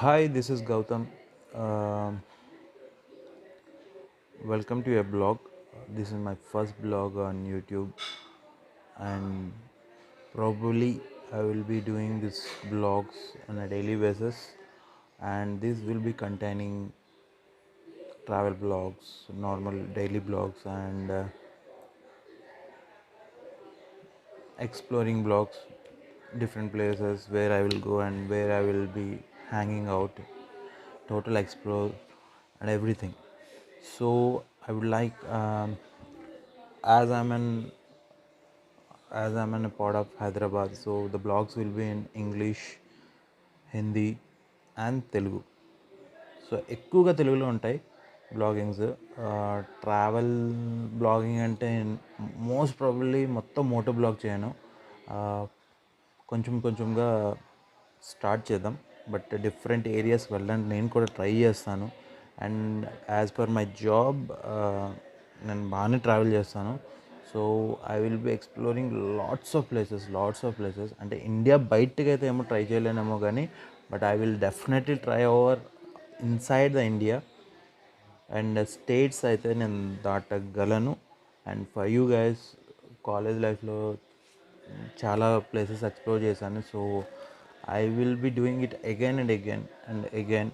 Hi, this is Gautam. Um Welcome to a blog. This is my first blog on YouTube, and probably I will be doing these blogs on a daily basis. And this will be containing travel blogs, normal daily blogs, and exploring blogs, different places where I will go and where I will be hanging out, total explore and everything. So I would like, as I'm an a part of Hyderabad, so the blogs will be in English, Hindi, and Telugu. So ఎక్కువగా తెలుగులో ఉంటాయి bloggings. Travel blogging అంటే most probably మొత్తం Moto blog చేయను. ఆ, కొంచెం కొంచెంగా start చేద్దాం. బట్ డిఫరెంట్ ఏరియాస్ వెళ్ళడానికి నేను కూడా ట్రై చేస్తాను. And as per my job నేను బాగానే ట్రావెల్ చేస్తాను. So I will be exploring lots of places. అంటే ఇండియా బయటకి అయితే ఏమో ట్రై చేయలేనేమో కానీ, but I will definitely try over inside the India. And states అయితే నేను దాటగలను. And for you guys, college లైఫ్లో చాలా ప్లేసెస్ ఎక్స్ప్లోర్ చేశాను. So I will be doing it again and again and again.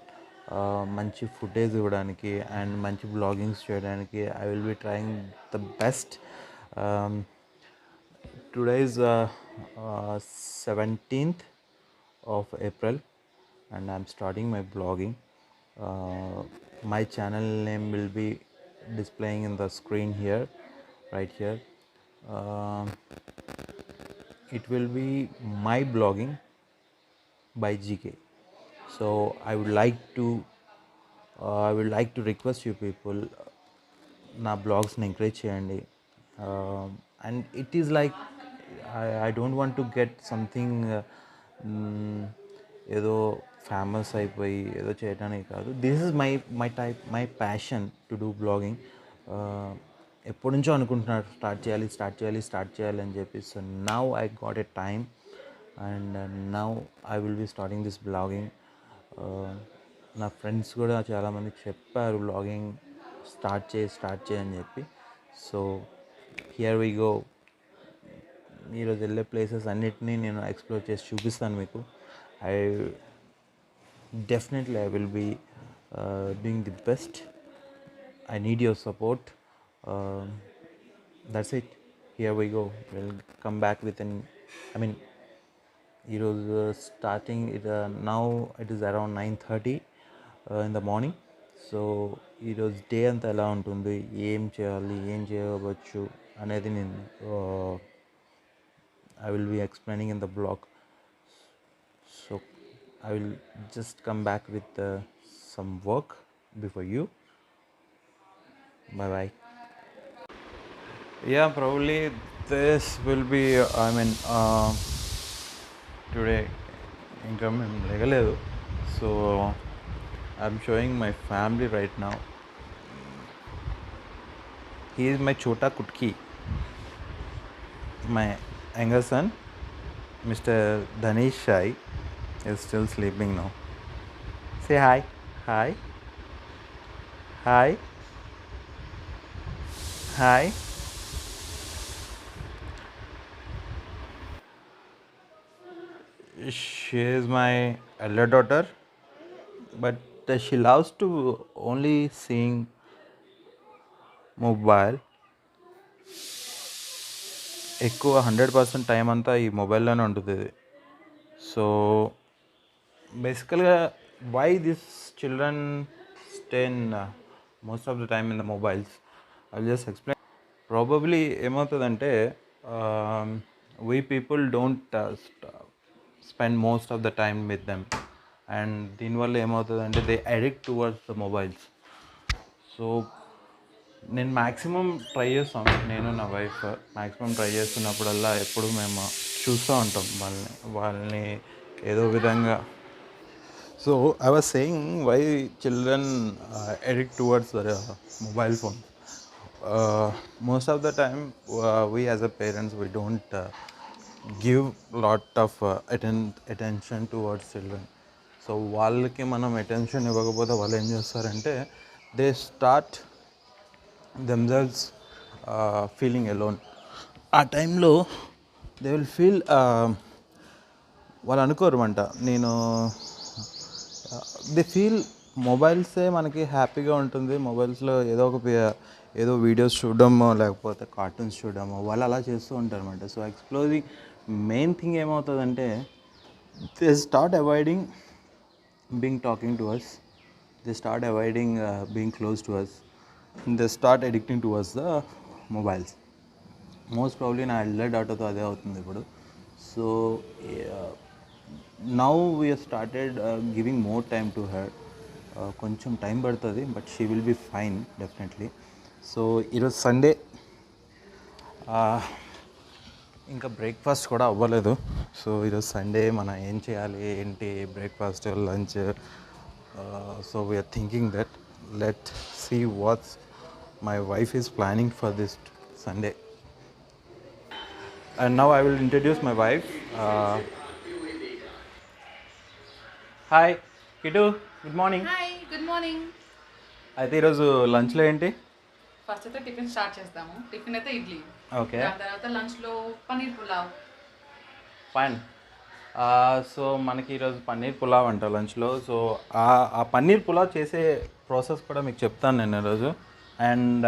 మంచి ఫుటేజ్ ఇవ్వడానికి అండ్ మంచి bloggings చేయడానికి I will B trying the best. Today is 17th of April, and I'm starting my blogging. My channel name will be displaying in the screen here, right here. Um it will be my blogging by GK. So I would like to request you people, నా బ్లాగ్స్ని encourage చేయండి. And it is like I don't want to get something ఏదో famous అయిపోయి ఏదో చేయడానికి కాదు. This is my passion to do blogging. ఎప్పటి నుంచో అనుకుంటున్నాను స్టార్ట్ చేయాలి అని చెప్పి. So now I got a time, and now I will be starting this blogging. నా ఫ్రెండ్స్ కూడా చాలామంది చెప్పారు బ్లాగింగ్ స్టార్ట్ చేయి అని చెప్పి. So here we go. ఈరోజు వెళ్ళే ప్లేసెస్ అన్నిటినీ నేను ఎక్స్ప్లోర్ చేసి చూపిస్తాను మీకు. I definitely I will be doing the best. I need your support. That's it. Here we go. Will come back with ఈరోజు starting now it is around 9:30 in the morning. So ఈరోజు day అంతా ఎలా ఉంటుంది, ఏం చేయాలి, ఏం చేయవచ్చు అనేది నేను I will be explaining in the vlog. So I will just come back with some work before you. Bye. Yeah, probably this will be, today ఇంకా మేము లేగలేదు. So I'm showing my family right now. He is my Chota Kutki. My younger son, Mr. Dhanesh Shai, is still sleeping now. Say hi. Hi. Hi. Hi. She is my elder daughter, but she loves to only sing mobile. ఎక్కువ 100% time అంతా ఈ మొబైల్లోనే ఉంటుంది. So బేసికల్గా why this children stay in most of the time in the mobiles, I will just explain. Probably ఏమవుతుందంటే, we people don't spend most of the time with them, and దీనివల్ల ఏమవుతుందంటే they addict towards the mobiles. So నేను maximum try చేస్తాను, నేను నా wife maximum try చేస్తున్నప్పుడల్లా ఎప్పుడు మేము చూస్తూ ఉంటాం వాళ్ళని ఏదో విధంగా. So I was saying why children addict towards the mobile phone. Most of the time we as a parents, we don't give lot of attention towards children. So వాళ్ళకి మనం attention ఇవ్వకపోతే వాళ్ళు ఏం చేస్తారంటే they start themselves feeling alone. ఆ టైంలో they will feel వాళ్ళు అనుకోరు అంట నేను దే ఫీల్ మొబైల్సే మనకి హ్యాపీగా ఉంటుంది, మొబైల్స్లో ఏదో వీడియోస్ చూడడమో లేకపోతే కార్టూన్స్ చూడడమో వాళ్ళు అలా చేస్తూ ఉంటారు అనమాట. సో ఎక్స్ప్లోరింగ్ మెయిన్ థింగ్ ఏమవుతుందంటే they start avoiding being talking to us, they start avoiding being close to us, they start addicting towards the mobiles. Most probably నా ఎల్డర్ డాటర్తో అదే అవుతుంది ఇప్పుడు. So now we started giving more time to her. కొంచెం time పడుతుంది but she will be fine definitely. So ఈరోజు Sunday, ఇంకా breakfast కూడా అవ్వలేదు. సో ఈరోజు సండే మనం ఏం చేయాలి ఏంటి, breakfast lunch. So we are thinking that let see what's my wife is planning for this Sunday. And now I will introduce my wife. Hi Kittu, good morning. Hi, good morning. అయితే ఈరోజు లంచ్లో ఏంటి? First అయితే tiffin start చేస్తాము. Tiffin అయితే idli. Okay. దాని తర్వాత లంచ్లో పన్నీర్ పులావ్. ఫైన్. సో మనకి ఈరోజు పన్నీర్ పులావ్ అంట లంచ్లో. సో ఆ పన్నీర్ పులావ్ చేసే ప్రాసెస్ కూడా మీకు చెప్తాను నేను ఈరోజు. And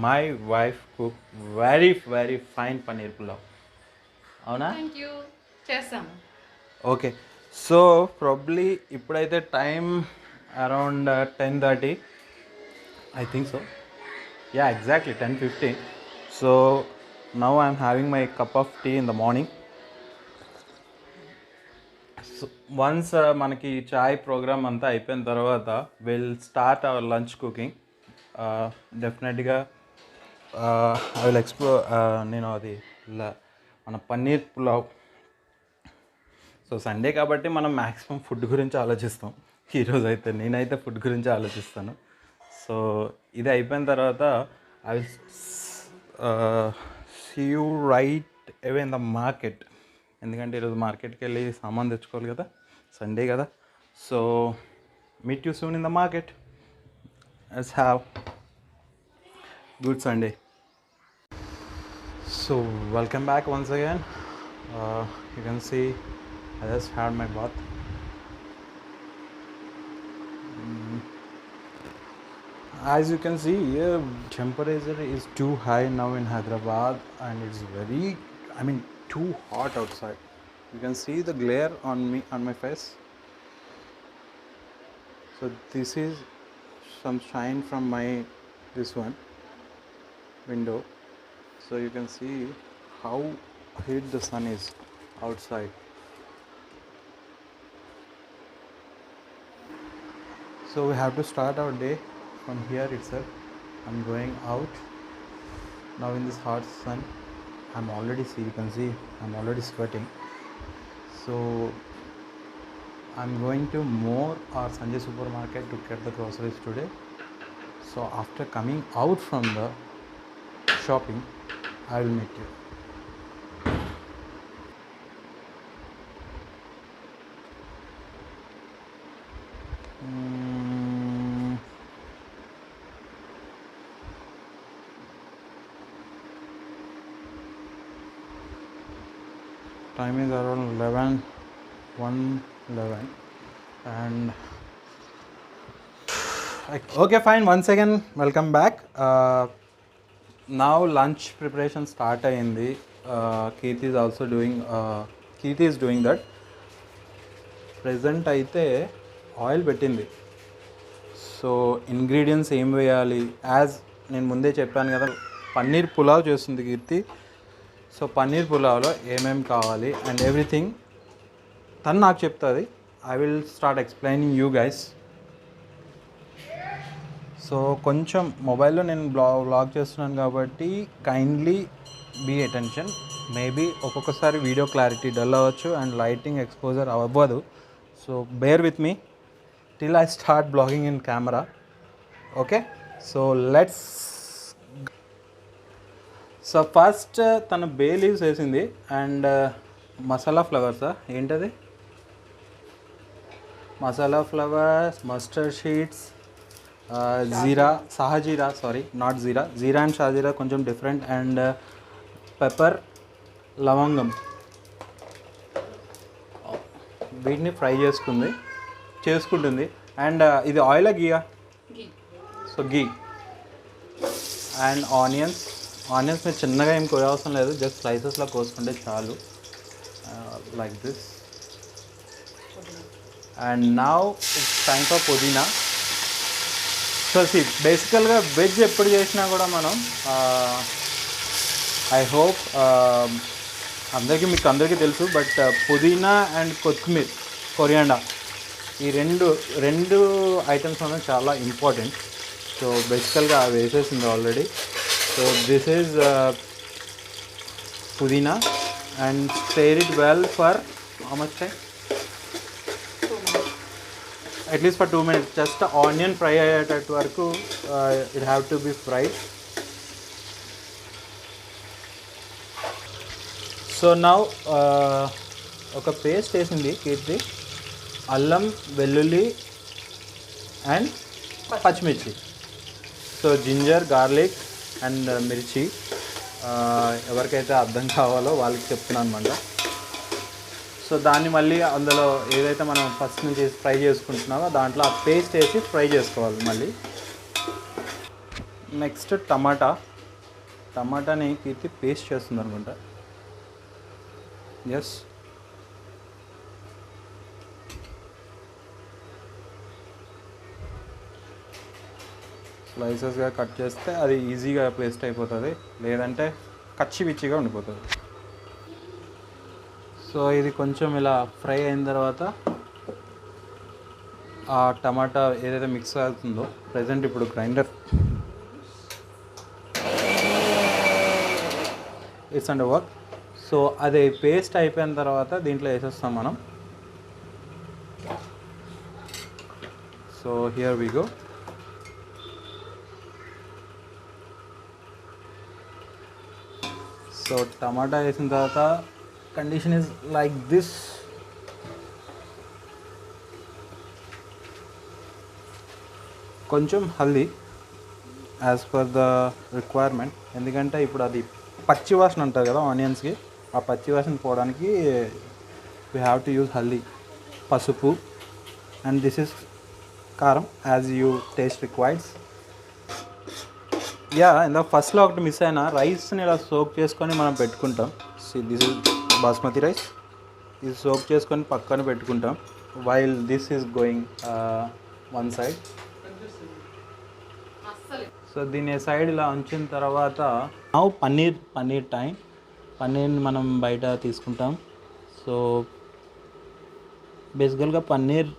my wife cook very very fine paneer pulao. అవునా? Thank you. చేస్తాము. ఓకే. సో ప్రాబ్లీ ఇప్పుడైతే time around 10:30, I think so. Yeah, exactly 10:50. So now I'm having my cup of tea in the morning. So once మనకి chai programme అంతా అయిపోయిన తర్వాత will start our lunch cooking. డెఫినెట్గా I will explore. నేను అది మన paneer pulao. So Sunday కాబట్టి మనం మ్యాక్సిమం ఫుడ్ గురించి ఆలోచిస్తాం. ఈరోజు అయితే నేనైతే ఫుడ్ గురించి ఆలోచిస్తాను. సో ఇది అయిపోయిన తర్వాత I will see you right away in the market. ఎందుకంటే ఈరోజు మార్కెట్కి వెళ్ళి సామాన్ తెచ్చుకోవాలి కదా, సండే కదా. So meet you soon in the market. Let's have good Sunday. So welcome back once again. You can see I just had my bath. As you can see here, temperature is too high now in Hyderabad and it's very, too hot outside. You can see the glare on my face. So this is some shine from this one window. So you can see how hot the sun is outside. So we have to start our day from here itself. I'm going out now in this hot sun. I'm already sweating. So I'm going to More or Sanjay supermarket to get the groceries today. So after coming out from the shopping, I will meet you. Time is around 1:11 and okay, fine. Once again, welcome back. Now lunch preparation start ayindi. Keerthi is doing that. Present అయితే oil పెట్టింది. So ingredients ఏం వేయాలి, as నేను ముందే చెప్పాను కదా పన్నీర్ పులావ్ చేస్తుంది కీర్తి. So paneer పులావ్లో ఏమేమి కావాలి అండ్ ఎవ్రీథింగ్ తను నాకు చెప్తుంది. I will start explaining you guys. So కొంచెం మొబైల్లో నేను వ్లాగ్ చేస్తున్నాను కాబట్టి కైండ్లీ బీ అటెన్షన్. మేబీ ఒక్కొక్కసారి వీడియో క్లారిటీ డల్ అవ్వచ్చు అండ్ లైటింగ్ ఎక్స్పోజర్ అవ్వదు. So bear with me till I start vlogging in camera. Okay, so let's. So first తన bay leaves వేసింది అండ్ మసాలా ఫ్లవర్సా ఏంటది masala flowers, mustard sheets, jeera, shahjeera, sorry not jeera, jeera and shahjeera కొంచెం different, and pepper, లవంగం, వీటిని fry చేసుకుంటుంది. And ఇది ఆయిల్ గీయా, ghee. So ghee and onions మీరు చిన్నగా ఏం కోయవసరం లేదు, జస్ట్ స్లైసెస్లో కోసుకుంటే చాలు, like this. And now it's time for pudina. So బేసికల్గా వెజ్ ఎప్పుడు చేసినా కూడా మనం ఐ హోప్ మీకు అందరికీ తెలుసు, బట్ పుదీనా అండ్ కొత్తిమీర, కొరియాండా, ఈ రెండు ఐటమ్స్ అనేది చాలా ఇంపార్టెంట్. సో బేసికల్గా అవి వేసేసింది ఆల్రెడీ. సో దిస్ ఈజ్ పుదీనా and stair it well for how much time? At least for 2 minutes. Just onion fry అయ్యేటట్టు వరకు it have to be fried. So now ఒక పేస్ట్ వేసింది కీర్తి, అల్లం, వెల్లుల్లి అండ్ పచ్చిమిర్చి. సో జింజర్, గార్లిక్ అండ్ మిర్చి, ఎవరికైతే అర్థం కావాలో వాళ్ళకి చెప్తున్నాను అనమాట. సో దాన్ని మళ్ళీ అందులో ఏదైతే మనం ఫస్ట్ నుంచి ఫ్రై చేసుకుంటున్నామో దాంట్లో ఆ పేస్ట్ వేసి ఫ్రై చేసుకోవాలి మళ్ళీ. నెక్స్ట్ టమాటాని కీర్తి పేస్ట్ చేస్తుంది అనుకుంటా. ఎస్, స్లైసెస్గా కట్ చేస్తే అది ఈజీగా పేస్ట్ అయిపోతుంది, లేదంటే కచ్చిపిచ్చిగా ఉండిపోతుంది. సో ఇది కొంచెం ఇలా ఫ్రై అయిన తర్వాత ఆ టమాటా ఏదైతే మిక్స్ అవుతుందో, ప్రజెంట్ ఇప్పుడు grinder it's under work. So అది పేస్ట్ అయిపోయిన తర్వాత దీంట్లో వేసేస్తాం మనం. So here we go. So tomato వేసిన తర్వాత కండిషన్ ఇస్ లైక్ దిస్. కొంచెం haldi as per the requirement, ఎందుకంటే ఇప్పుడు అది పచ్చి వాసన ఉంటుంది కదా ఆనియన్స్కి, ఆ పచ్చి వాసన పోవడానికి we have to use haldi. పసుపు అండ్ దిస్ ఇస్ కారం యాజ్ యూ టేస్ట్ రిక్వైర్స్. ఇందాక ఫస్ట్లో ఒకటి మిస్ అయినా, రైస్ని ఇలా సోక్ చేసుకొని మనం పెట్టుకుంటాం. దిస్ ఇస్ బాస్మతి రైస్, ఇది సోక్ చేసుకొని పక్కన పెట్టుకుంటాం while this is going one side. So దీని సైడ్ ఇలా ఉంచిన తర్వాత నౌ పన్నీర్ టైం. పన్నీర్ని మనం బయట తీసుకుంటాం. సో బేసికల్గా పన్నీర్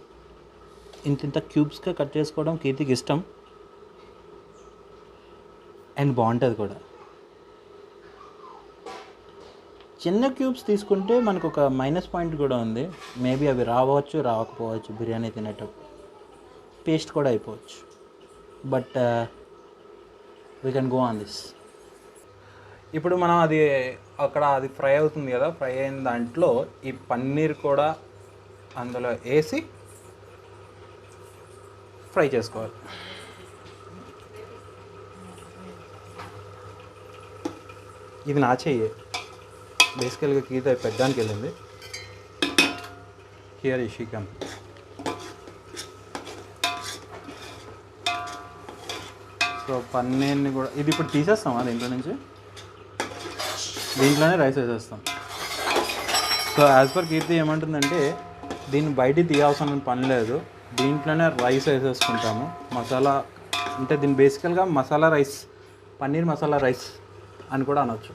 ఇంత క్యూబ్స్గా కట్ చేసుకోవడం కీర్తికి ఇష్టం అండ్ బాగుంటుంది కూడా. చిన్న క్యూబ్స్ తీసుకుంటే మనకు ఒక మైనస్ పాయింట్ కూడా ఉంది, మేబీ అవి రాకపోవచ్చు బిర్యానీ తినేటప్పుడు, పేస్ట్ కూడా అయిపోవచ్చు. But we can go on this. ఇప్పుడు మనం అది ఫ్రై అవుతుంది కదా, ఫ్రై అయిన దాంట్లో ఈ పన్నీర్ కూడా అందులో వేసి ఫ్రై చేసుకోవాలి. ఇది నా చెయ్యి, బేసికల్గా కీత పెట్టడానికి వెళ్ళింది. Here is she come. సో పన్నీర్ని కూడా ఇది ఇప్పుడు తీసేస్తామా దీంట్లో నుంచి, దీంట్లోనే రైస్ వేసేస్తాం. సో యాజ్ పర్ కీర్తి ఏమంటుందంటే దీన్ని బయటికి తీయాల్సిన పని లేదు, దీంట్లోనే రైస్ వేసేసుకుంటాము. మసాలా అంటే దీన్ని బేసికల్గా మసాలా రైస్, పన్నీర్ మసాలా రైస్ అని కూడా అనొచ్చు.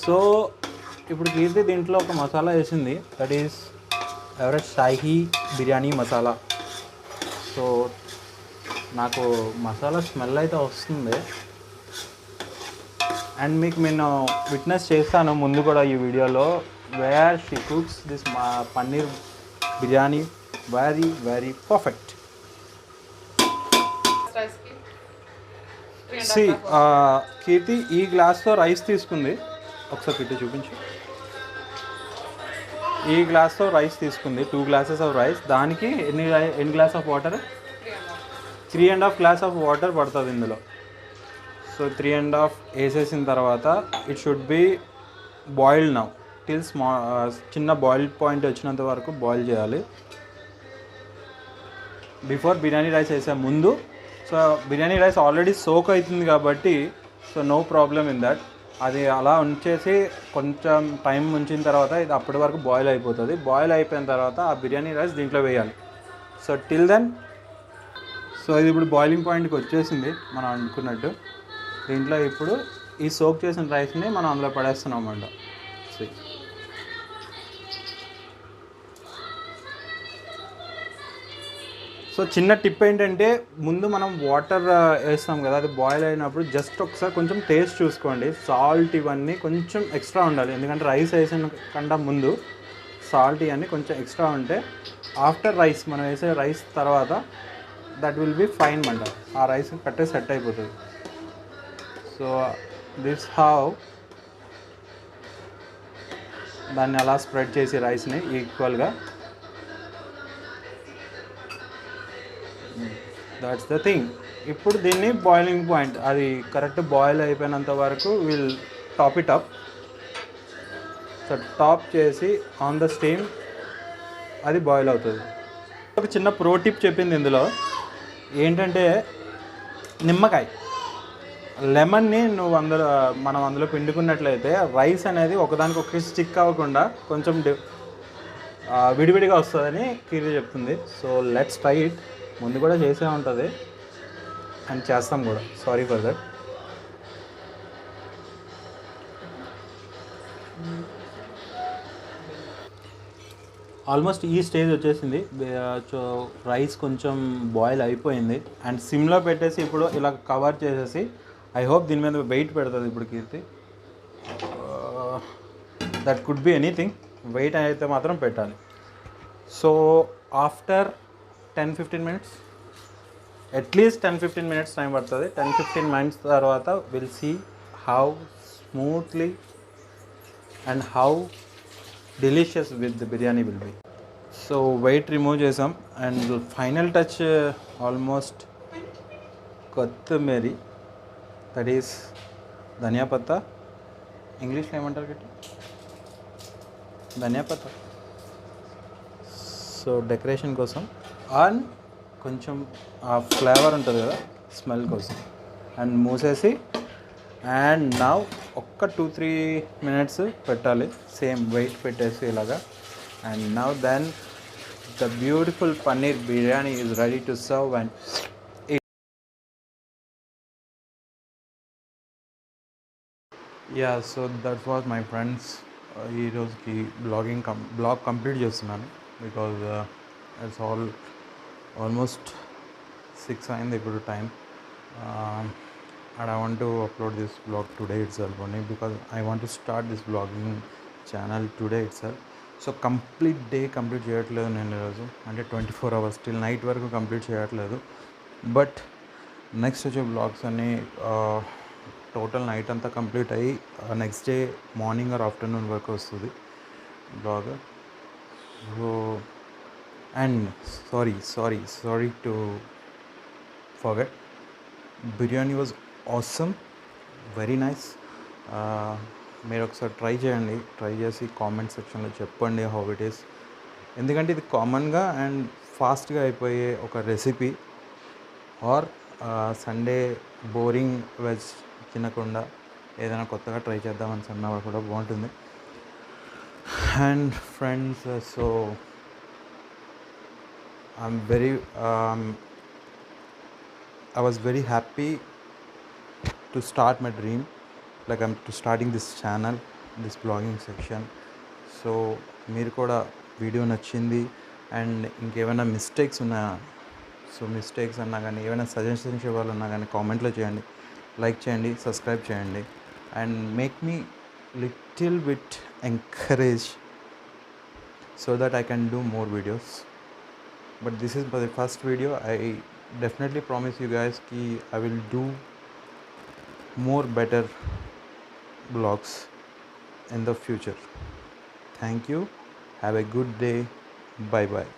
సో ఇప్పుడు కీర్తి దీంట్లో ఒక మసాలా వేసింది, that is Everest Shahi biryani masala. So నాకు మసాలా స్మెల్ అయితే వస్తుంది, అండ్ మీకు నేను విట్నెస్ చేస్తాను ముందు కూడా ఈ వీడియోలో, where she cooks this paneer biryani very very perfect. See Keerthi ఈ గ్లాస్తో రైస్ తీసుకుంది, ఒకసారి కీర్తి చూపించు. ఈ గ్లాస్తో రైస్ తీసుకుంది, 2 గ్లాసెస్ ఆఫ్ రైస్. దానికి ఎన్ని glass of water? 3.5 glass of water పడుతుంది ఇందులో. సో 3.5 వేసేసిన తర్వాత it should be boiled now till చిన్న బాయిల్ పాయింట్ వచ్చినంత వరకు బాయిల్ చేయాలి. బిఫోర్ బిర్యానీ రైస్ వేసే ముందు. So biryani rice already soak అవుతుంది కాబట్టి so no problem in that. అది అలా ఉంచేసి కొంచెం టైం ఉంచిన తర్వాత ఇది అప్పటి వరకు బాయిల్ అయిపోతుంది. బాయిల్ అయిపోయిన తర్వాత ఆ బిర్యానీ రైస్ దీంట్లో వేయాలి. సో టిల్ దెన్, సో ఇది ఇప్పుడు బాయిలింగ్ పాయింట్కి వచ్చేసింది మనం అనుకున్నట్టు. దీంట్లో ఇప్పుడు ఈ సోక్ చేసిన రైస్ని మనం అందులో పడేస్తున్నాం అన్నమాట. సో చిన్న టిప్ ఏంటంటే, ముందు మనం వాటర్ వేస్తాం కదా, అది బాయిల్ అయినప్పుడు జస్ట్ ఒకసారి కొంచెం టేస్ట్ చూసుకోండి. సాల్ట్ ఇవన్నీ కొంచెం ఎక్స్ట్రా ఉండాలి, ఎందుకంటే రైస్ వేసిన కంటే ముందు సాల్ట్ ఇవన్నీ కొంచెం ఎక్స్ట్రా ఉంటే ఆఫ్టర్ రైస్ మనం వేసే రైస్ తర్వాత దట్ విల్ బి ఫైన్ అంట. ఆ రైస్ కట్టే సెట్ అయిపోతుంది. సో దిస్ హౌ దాన్ని అలా స్ప్రెడ్ చేసి రైస్ని ఈక్వల్గా. That's the thing. ఇప్పుడు దీన్ని బాయిలింగ్ పాయింట్, అది కరెక్ట్ బాయిల్ అయిపోయినంత వరకు will top it up. So top చేసి ఆన్ ద స్టీమ్ అది బాయిల్ అవుతుంది. ఒక చిన్న ప్రో టిప్ చెప్పింది ఇందులో ఏంటంటే, నిమ్మకాయ లెమన్ని మనం అందులో పిండుకున్నట్లయితే రైస్ అనేది ఒకదానికొకటి స్టిక్ అవ్వకుండా కొంచెం విడివిడిగా వస్తుందని కీర్తి చెప్తుంది. So let's try it. ముందు కూడా చేసే ఉంటుంది అండ్ చేస్తాం కూడా. Sorry for that. ఆల్మోస్ట్ ఈ స్టేజ్ వచ్చేసింది. సో రైస్ కొంచెం బాయిల్ అయిపోయింది అండ్ సిమ్లో పెట్టేసి ఇప్పుడు ఇలా కవర్ చేసేసి, ఐ హోప్ దీని మీద వెయిట్ పెడుతుంది ఇప్పుడు Keerthi. That could be anything, weight అయితే మాత్రం పెట్టాలి. So after 10-15 minutes, at least 10-15 minutes time పడుతుంది. 10-15 మినిట్స్ తర్వాత will see how smoothly and how delicious with the biryani will be. So weight remove చేసాం అండ్ ఫైనల్ టచ్ ఆల్మోస్ట్ కొత్తిమీరి, that is dhaniya patta. ఇంగ్లీష్లో ఏమంటారు గట్టి? ధనియా పత్తా. సో డెకరేషన్ కోసం అండ్ కొంచెం ఆ ఫ్లేవర్ ఉంటుంది కదా, స్మెల్ కోసం. అండ్ మూసేసి అండ్ నౌ ఒక్క 2-3 మినిట్స్ పెట్టాలి, సేమ్ వెయిట్ పెట్టేసి ఇలాగా. And now then the beautiful paneer biryani is ready to serve. And yeah, so that was my friends. ఈరోజుకి బ్లాగ్ కంప్లీట్ చేస్తున్నాను బికాజ్ ఇట్స్ ఆల్మోస్ట్ 6 అయింది ఇప్పుడు time. And I want to upload this vlog today itself only because I want to start this vlogging channel today itself. So complete day complete చేయట్లేదు నేను ఈరోజు, అంటే 24 hours till night వరకు complete చేయట్లేదు. But next వచ్చే blogs అన్నీ total night అంతా complete అయ్యి next day morning or afternoon వరకు వస్తుంది blog. So and sorry to forget, biryani was awesome, very nice. మీరు ఒకసారి ట్రై చేయండి, ట్రై చేసి కామెంట్ సెక్షన్లో చెప్పండి హౌ ఇట్ ఈస్. ఎందుకంటే ఇది కామన్గా అండ్ ఫాస్ట్గా అయిపోయే ఒక recipe. Or Sunday boring veg తినకుండా ఏదైనా కొత్తగా ట్రై చేద్దామని అన్నా కూడా బాగుంటుంది. And friends, so I was very happy to start my dream, like I'm to starting this channel, this blogging section. So మీరు కూడా వీడియో నచ్చింది అండ్ ఇంకేమైనా మిస్టేక్స్ ఉన్నాయా, సో మిస్టేక్స్ అన్నా కానీ ఏమైనా సజెషన్స్ ఇవ్వాలన్నా కానీ కామెంట్లో చేయండి, లైక్ చేయండి, సబ్స్క్రైబ్ చేయండి and make me little bit encourage so that I can do more videos. But this is the first video. I definitely promise you guys ki I will do more better vlogs in the future. Thank you. Have a good day. Bye bye.